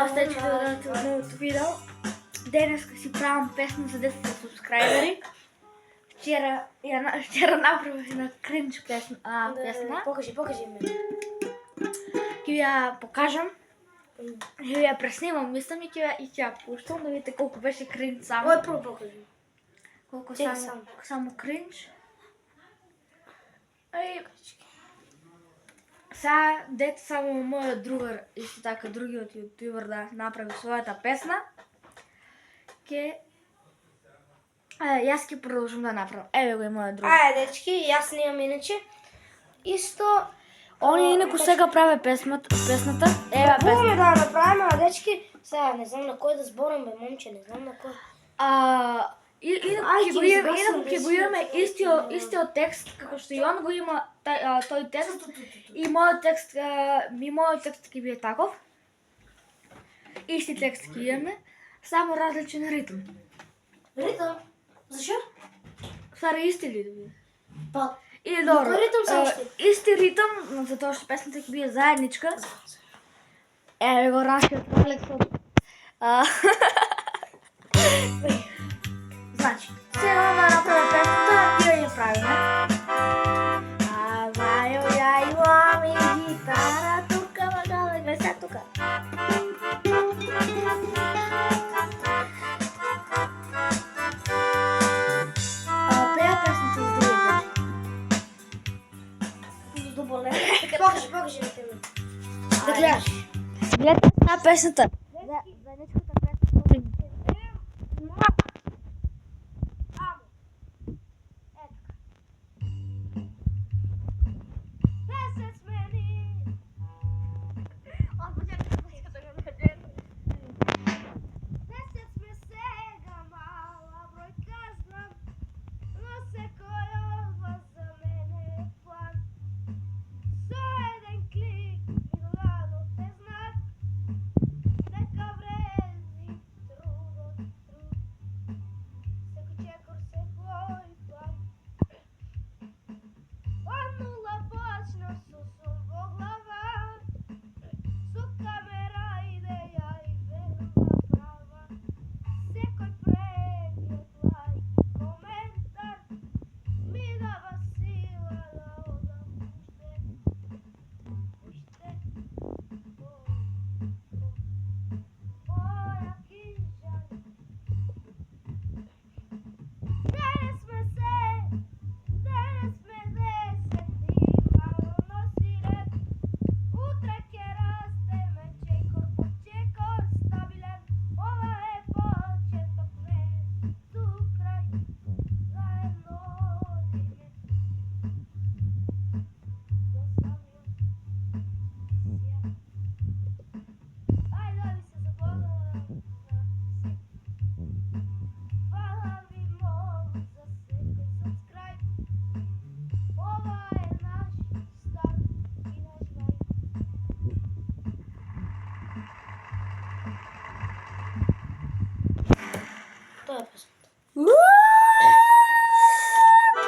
Здрав, дечки, добре од новото видео. Денеска си правам песна за 10 субскрайбери. Вчера направих една кринч песна. Покажи ми. Ќе ја покажам. Ќе ја преснимам, мислам, и ќе ја пуштам да видите колку беше кринч само. Ој прво покажи. Колку Чекай само кринч. Сега дете само мојот другар, исто така другиот јутубер да направи својата песна. Јас ќе продолжам да направам. Еве го и мојот другар. Ајде, дечки, јас снимам иначе. Исто... Они инаку сега праве песната. Ева Пробуваме да направиме, а дечки, сега не знам на кој да зборам, бе, момче, не знам на кој. Инаку ќе го имаме истиот текст, како што и он го има тој текст. И мојот текст ќе биде таков. Исти текст ќе имаме, само различен ритм. Ритм? Зашо? Стара исти ритм. Па, И добро. кој ритм се уште? Исти ритм, затоа што песната ќе биде заедничка. Еве го нашиот Алексот. Значи, сега да направим песната и да ја правиме. Вајо, ја имам и гитара тука, магале, гледай сега тука. Пеја песната за другите. Доболе. Покажи ми тебе. Да гледаш. Гледате на песната. За